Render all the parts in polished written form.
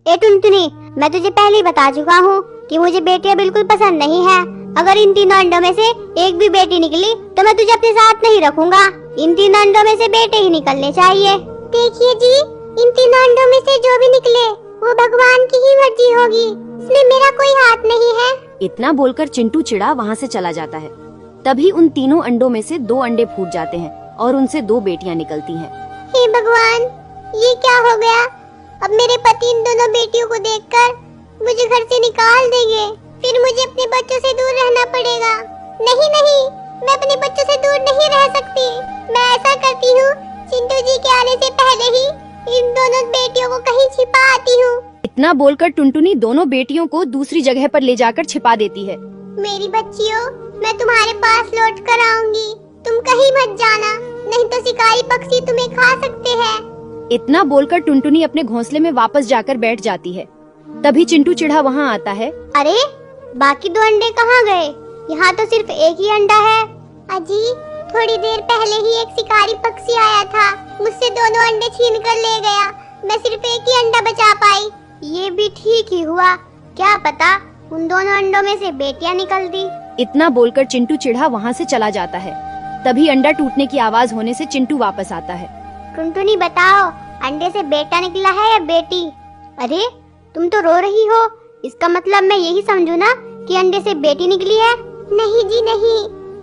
ए टुनटुनी, मैं तुझे पहले ही बता चुका हूँ कि मुझे बेटियां बिल्कुल पसंद नहीं है। अगर इन तीनों अंडों में से एक भी बेटी निकली तो मैं तुझे अपने साथ नहीं रखूंगा। इन तीनों अंडों में से बेटे ही निकलने चाहिए। देखिए जी, इन तीनों अंडों में से जो भी निकले वो भगवान की ही मर्जी होगी, इसमें मेरा कोई हाथ नहीं है। इतना बोलकर चिंटू चिड़ा वहाँ से चला जाता है। तभी उन तीनों अंडों में से 2 अंडे फूट जाते हैं और उनसे 2 बेटियां निकलती हैं। हे भगवान, ये क्या हो गया? अब मेरे पति इन दोनों बेटियों को देखकर मुझे घर से निकाल देंगे, फिर मुझे अपने बच्चों से दूर रहना पड़ेगा। नहीं नहीं, मैं अपने बच्चों से दूर नहीं रह सकती। मैं ऐसा करती हूँ, चिंटू जी के आने से पहले ही इन दोनों बेटियों को कहीं छिपा आती हूँ। इतना बोलकर टुनटुनी दोनों बेटियों को दूसरी जगह पर ले जाकर छिपा देती है। मेरी बच्चियों, मैं तुम्हारे पास लौट कर आऊंगी, तुम कहीं मत जाना, नहीं तो शिकारी पक्षी तुम्हें खा सकते हैं। इतना बोलकर टुनटुनी अपने घोंसले में वापस जाकर बैठ जाती है। तभी चिंटू चिढ़ा वहाँ आता है। अरे, बाकी 2 अंडे कहाँ गए? यहाँ तो सिर्फ एक ही अंडा है। अजी, थोड़ी देर पहले ही एक शिकारी पक्षी आया था, मुझसे दोनों अंडे छीन कर ले गया। मैं सिर्फ एक ही अंडा बचा पाई। ये भी ठीक ही हुआ, क्या पता उन दोनों अंडों में से बेटियां निकलती। इतना बोलकर चिंटू चिढ़ा वहाँ से चला जाता है। तभी अंडा टूटने की आवाज होने से चिंटू वापस आता है। टुनटुनी बताओ, अंडे से बेटा निकला है या बेटी? अरे, तुम तो रो रही हो, इसका मतलब मैं यही समझू ना कि अंडे से बेटी निकली है? नहीं जी नहीं,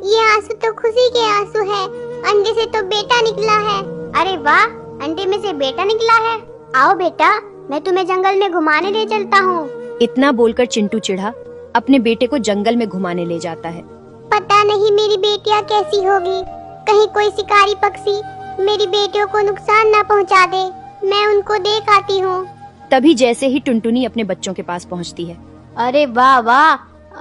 ये आंसू तो खुशी के आंसू है। अंडे से तो बेटा निकला है। अरे वाह, अंडे में से बेटा निकला है। आओ बेटा, मैं तुम्हें जंगल में घुमाने ले चलता हूँ। इतना बोलकर चिंटू चिढ़ा अपने बेटे को जंगल में घुमाने ले जाता है। पता नहीं मेरी बेटियाँ कैसी होगी, कहीं कोई शिकारी पक्षी मेरी बेटियों को नुकसान न पहुँचा दे। मैं उनको देख आती हूँ। तभी जैसे ही टुनटुनी अपने बच्चों के पास पहुँचती है। अरे वाह वाह,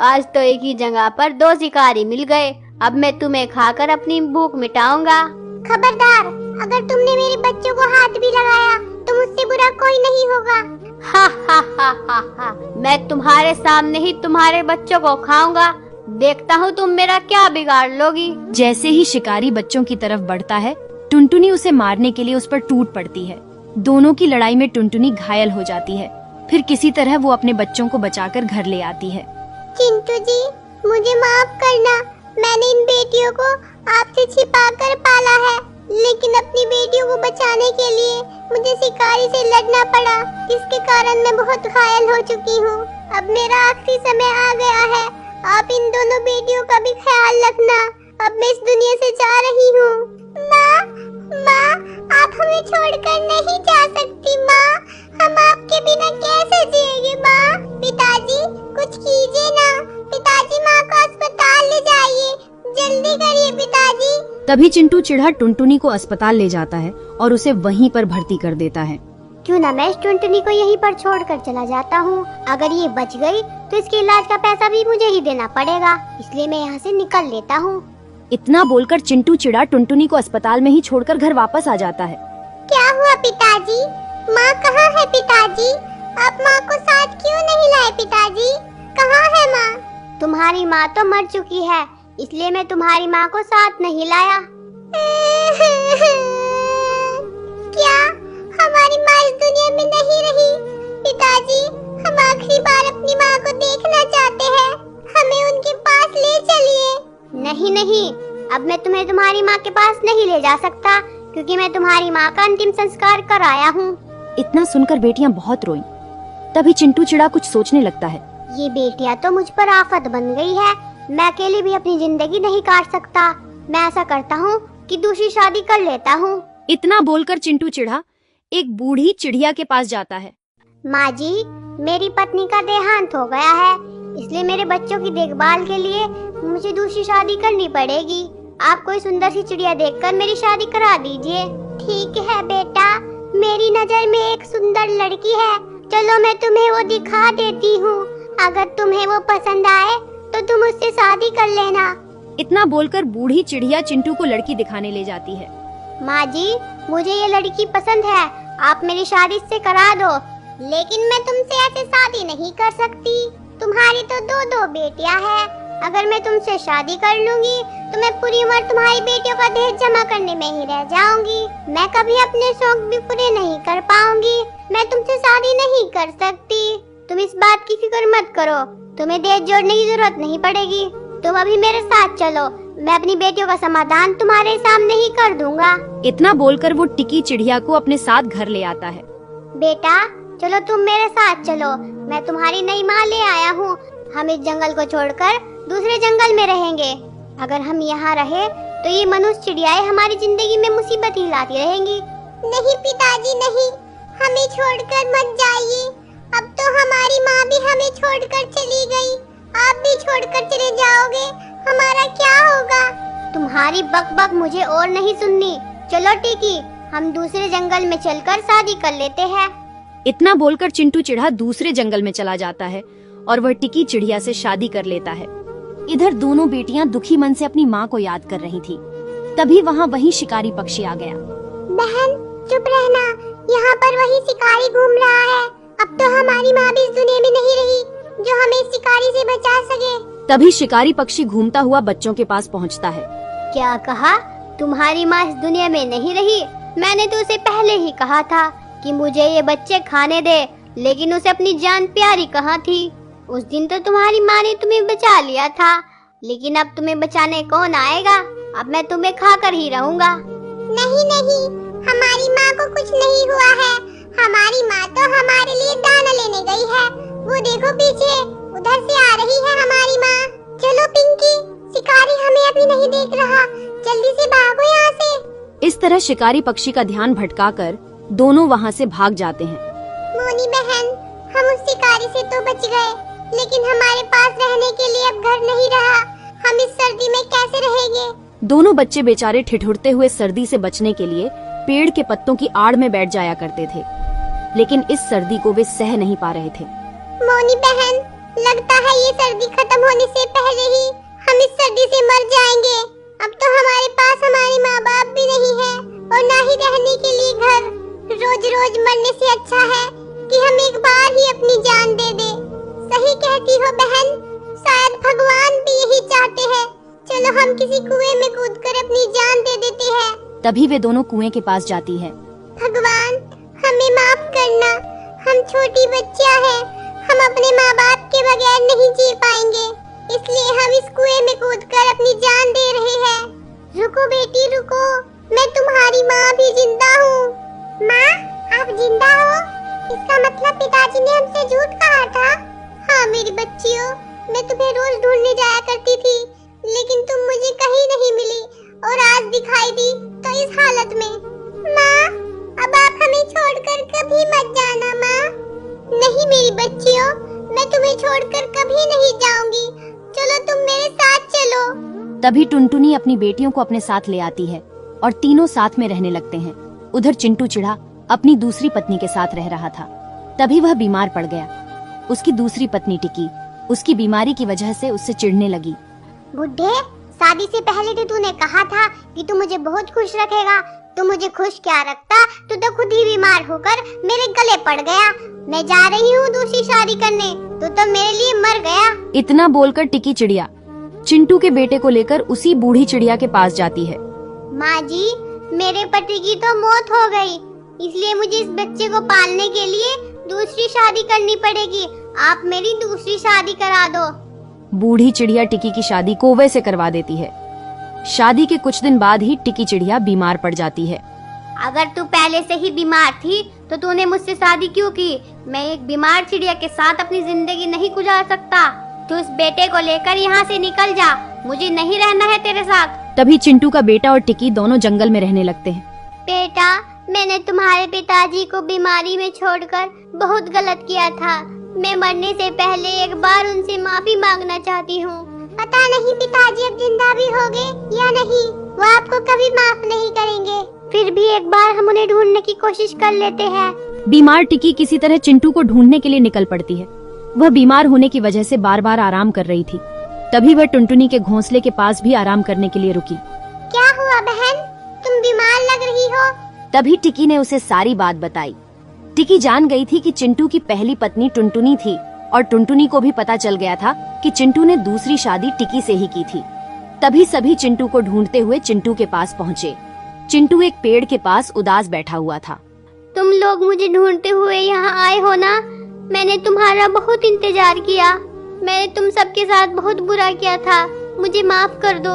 आज तो एक ही जगह पर 2 शिकारी मिल गए। अब मैं तुम्हें खाकर अपनी भूख मिटाऊंगा। खबरदार, अगर तुमने मेरे बच्चों को हाथ भी लगाया तो मुझसे बुरा कोई नहीं होगा। हा हा हा हा हा, मैं तुम्हारे सामने ही तुम्हारे बच्चों को खाऊंगा। देखता हूँ तुम मेरा क्या बिगाड़ लोगी। जैसे ही शिकारी बच्चों की तरफ बढ़ता है, टुनटुनी उसे मारने के लिए उस पर टूट पड़ती है। दोनों की लड़ाई में टुनटुनी घायल हो जाती है। फिर किसी तरह वो अपने बच्चों को बचाकर घर ले आती है। चिंटू जी, मुझे माफ करना, मैंने इन बेटियों को आपसे छिपाकर पाला है, लेकिन अपनी बेटियों को बचाने के लिए मुझे शिकारी से लड़ना पड़ा, जिसके कारण मैं बहुत घायल हो चुकी हूँ। अब मेरा आखिरी समय आ गया है, आप इन दोनों बेटियों का भी ख्याल रखना। अब मैं इस दुनिया से जा रही हूँ। माँ, माँ, आप हमें छोड़कर नहीं जा सकती माँ, हम आपके बिना कैसे जिएंगे माँ? पिताजी, कुछ कीजिए ना, पिताजी, माँ को अस्पताल ले जाइए, जल्दी करिए पिताजी। तभी चिंटू चिढ़ा टुनटुनी को अस्पताल ले जाता है और उसे वहीं पर भर्ती कर देता है। क्यों ना मैं इस टुनटुनी को यहीं पर छोड़कर चला जाता हूँ। अगर ये बच गई तो इसके इलाज का पैसा भी मुझे ही देना पड़ेगा, इसलिए मैं यहाँ से निकल लेता हूँ। इतना बोलकर चिंटू चिढ़ा टुनटुनी को अस्पताल में ही छोड़कर घर वापस आ जाता है। क्या हुआ पिताजी? माँ कहाँ है पिताजी? आप माँ को साथ क्यों नहीं लाए पिताजी? कहाँ है माँ? तुम्हारी माँ तो मर चुकी है, इसलिए मैं तुम्हारी माँ को साथ नहीं लाया। क्या हमारी माँ इस दुनिया में नहीं रही? पिताजी, हम आखिरी बार अपनी माँ को देखना चाहते हैं, हमें उनके पास ले चलिए। नहीं नहीं, अब मैं तुम्हें तुम्हारी माँ के पास नहीं ले जा सकता, क्योंकि मैं तुम्हारी माँ का अंतिम संस्कार कर आया हूँ। इतना सुनकर बेटियां बहुत रोईं। तभी चिंटू चिढ़ा कुछ सोचने लगता है। ये बेटियां तो मुझ पर आफत बन गई है, मैं अकेले भी अपनी जिंदगी नहीं काट सकता। मैं ऐसा करता हूँ कि दूसरी शादी कर लेता हूँ। इतना बोलकर चिंटू चिढ़ा एक बूढ़ी चिड़िया के पास जाता है। माँ जी, मेरी पत्नी का देहांत हो गया है, इसलिए मेरे बच्चों की देखभाल के लिए मुझे दूसरी शादी करनी पड़ेगी। आप कोई सुंदर सी चिड़िया देखकर मेरी शादी करा दीजिए। ठीक है बेटा, मेरी नजर में एक सुंदर लड़की है, चलो मैं तुम्हें वो दिखा देती हूँ। अगर तुम्हें वो पसंद आए तो तुम उससे शादी कर लेना। इतना बोलकर बूढ़ी चिड़िया चिंटू को लड़की दिखाने ले जाती है। माँ जी, मुझे ये लड़की पसंद है, आप मेरी शादी इससे करा दो। लेकिन मैं तुमसे ऐसे शादी नहीं कर सकती, तुम्हारी तो 2 बेटियां हैं। अगर मैं तुमसे शादी कर लूंगी तो मैं पूरी उम्र तुम्हारी बेटियों का दहेज जमा करने में ही रह जाऊंगी। मैं कभी अपने शौक भी पूरे नहीं कर पाऊंगी। मैं तुमसे शादी नहीं कर सकती। तुम इस बात की फिक्र मत करो, तुम्हें देश जोड़ने की जरूरत नहीं पड़ेगी। तुम अभी मेरे साथ चलो, मैं अपनी बेटियों का समाधान तुम्हारे सामने ही कर दूंगा। इतना बोलकर वो टिकी चिड़िया को अपने साथ घर ले आता है। बेटा चलो तुम मेरे साथ चलो, मैं तुम्हारी नई माँ ले आया हूँ। हम इस जंगल को छोड़कर दूसरे जंगल में रहेंगे। अगर हम यहाँ रहे तो ये मनुष्य चिड़ियाएं हमारी जिंदगी में मुसीबत ही लाती रहेंगी। नहीं पिताजी नहीं, हमें छोड़कर मत जाइए। अब तो हमारी माँ भी हमें छोड़कर चली गई, आप भी छोड़कर चले जाओगे, हमारा क्या होगा? तुम्हारी बकबक मुझे और नहीं सुननी। चलो टिकी, हम दूसरे जंगल में चलकर शादी कर लेते हैं। इतना बोलकर चिंटू चिढ़ा दूसरे जंगल में चला जाता है और वह टिकी चिड़िया से शादी कर लेता है। इधर दोनों बेटियां दुखी मन से अपनी माँ को याद कर रही थी। तभी वहाँ वही शिकारी पक्षी आ गया। बहन चुप रहना, यहाँ पर वही शिकारी घूम रहा है। अब तो हमारी माँ भी इस दुनिया में नहीं रही जो हमें इस शिकारी से बचा सके। तभी शिकारी पक्षी घूमता हुआ बच्चों के पास पहुँचता है। क्या कहा? तुम्हारी माँ इस दुनिया में नहीं रही? मैंने तो उसे पहले ही कहा था कि मुझे ये बच्चे खाने दे, लेकिन उसे अपनी जान प्यारी कहाँ थी? उस दिन तो तुम्हारी माँ ने तुम्हें बचा लिया था, लेकिन अब तुम्हें बचाने कौन आएगा? अब मैं तुम्हें खाकर ही रहूँगा। नहीं नहीं, हमारी माँ को कुछ नहीं हुआ है। हमारी माँ तो हमारे लिए दाना लेने गई है। वो देखो पीछे, उधर से आ रही है हमारी माँ। चलो पिंकी, शिकारी हमें अभी नहीं देख रहा, जल्दी से भागो यहाँ से। इस तरह शिकारी पक्षी का ध्यान भटकाकर दोनों वहाँ से भाग जाते हैं। मोनी बहन, हम उस शिकारी से तो बच गए, लेकिन हमारे पास रहने के लिए अब घर नहीं रहा। हम इस सर्दी में कैसे रहेंगे? दोनों बच्चे बेचारे ठिठुरते हुए सर्दी से बचने के लिए पेड़ के पत्तों की आड़ में बैठ जाया करते थे, लेकिन इस सर्दी को वे सह नहीं पा रहे थे। मोनी बहन, लगता है ये सर्दी खत्म होने से पहले ही हम इस सर्दी से मर जाएंगे। अब तो हमारे पास हमारे माँ बाप भी नहीं है और ना ही रहने के लिए घर। रोज रोज मरने से अच्छा है कि हम एक बार ही अपनी जान दे दे। सही कहती हो बहन, शायद भगवान भी यही चाहते हैं। चलो हम किसी कुएं में कूदकर अपनी जान दे देते हैं। तभी वे दोनों कुएं के पास जाती है। भगवान हमें माफ करना, हम छोटी बच्चियां हैं, हम अपने माँ बाप के बगैर नहीं जी पाएंगे, इसलिए हम इस कुएं में कूदकर अपनी जान दे रहे हैं। रुको बेटी रुको, मैं तुम्हारी माँ भी जिंदा हूँ। माँ आप जिंदा हो? इसका मतलब पिताजी ने हमसे झूठ कहा था। हाँ मेरी बच्चियों, मैं तुम्हें रोज ढूंढने जाया करती थी, लेकिन तुम मुझे कहीं नहीं मिली और आज दिखाई दी तो इस हालत में। माँ अब आप हमें छोड़कर कभी मत जाना माँ। नहीं मेरी बच्चियों, मैं तुम्हें छोड़कर कभी नहीं जाऊंगी। चलो तुम मेरे साथ चलो। तभी टुनटुनी अपनी बेटियों को अपने साथ ले आती है और तीनों साथ में रहने लगते हैं। उधर चिंटू चिढ़ा अपनी दूसरी पत्नी के साथ रह रहा था। तभी वह बीमार पड़ गया। उसकी दूसरी पत्नी टिकी उसकी बीमारी की वजह से उससे चिढ़ने लगी। बुढ़े, शादी से पहले तो तूने कहा था कि तू मुझे बहुत खुश रखेगा। तू मुझे खुश क्या रखता, तू तो खुद ही बीमार होकर मेरे गले पड़ गया। मैं जा रही हूँ दूसरी शादी करने, तू तो मेरे लिए मर गया। इतना बोलकर टिकी चिड़िया चिंटू के बेटे को लेकर उसी बूढ़ी चिड़िया के पास जाती है। माँ जी, मेरे पति की तो मौत हो गई, इसलिए मुझे इस बच्चे को पालने के लिए दूसरी शादी करनी पड़ेगी। आप मेरी दूसरी शादी करा दो। बूढ़ी चिड़िया टिकी की शादी कौवे से करवा देती है। शादी के कुछ दिन बाद ही टिकी चिड़िया बीमार पड़ जाती है। अगर तू पहले से ही बीमार थी तो तूने मुझसे शादी क्यों की? मैं एक बीमार चिड़िया के साथ अपनी जिंदगी नहीं गुजार सकता। तू इस बेटे को लेकर यहाँ से निकल जा, मुझे नहीं रहना है तेरे साथ। तभी चिंटू का बेटा और टिकी दोनों जंगल में रहने लगते हैं। बेटा, मैंने तुम्हारे पिताजी को बीमारी में छोड़कर बहुत गलत किया था। मैं मरने से पहले एक बार उनसे माफी मांगना चाहती हूँ। पता नहीं पिताजी अब जिंदा भी होंगे या नहीं, वो आपको कभी माफ नहीं करेंगे। फिर भी एक बार हम उन्हें ढूंढने की कोशिश कर लेते हैं। बीमार टिकी किसी तरह चिंटू को ढूंढने के लिए निकल पड़ती है। वह बीमार होने की वजह से बार बार आराम कर रही थी। तभी वह टुनटुनी के घोंसले के पास भी आराम करने के लिए रुकी। क्या हुआ बहन, तुम बीमार लग रही हो? तभी टिकी ने उसे सारी बात बताई। टिकी जान गई थी कि चिंटू की पहली पत्नी टुनटुनी थी और टुनटुनी को भी पता चल गया था कि चिंटू ने दूसरी शादी टिकी से ही की थी। तभी सभी चिंटू को ढूंढते हुए चिंटू के पास पहुँचे। चिंटू एक पेड़ के पास उदास बैठा हुआ था। तुम लोग मुझे ढूंढते हुए यहाँ आए हो ना। मैंने तुम्हारा बहुत इंतजार किया। मैंने तुम सबके साथ बहुत बुरा किया था, मुझे माफ कर दो।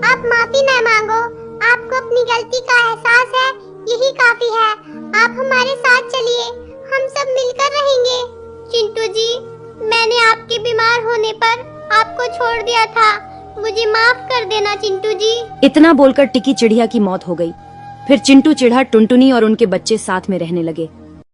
आप माफी न मांगो, आपको अपनी गलती का एहसास है, यही काफी है। आप हमारे साथ चलिए, हम सब मिलकर रहेंगे। चिंटू जी, मैंने आपके बीमार होने पर आपको छोड़ दिया था, मुझे माफ कर देना चिंटू जी। इतना बोलकर टिकी चिड़िया की मौत हो गई। फिर चिंटू चिढ़ा, टुनटुनी और उनके बच्चे साथ में रहने लगे।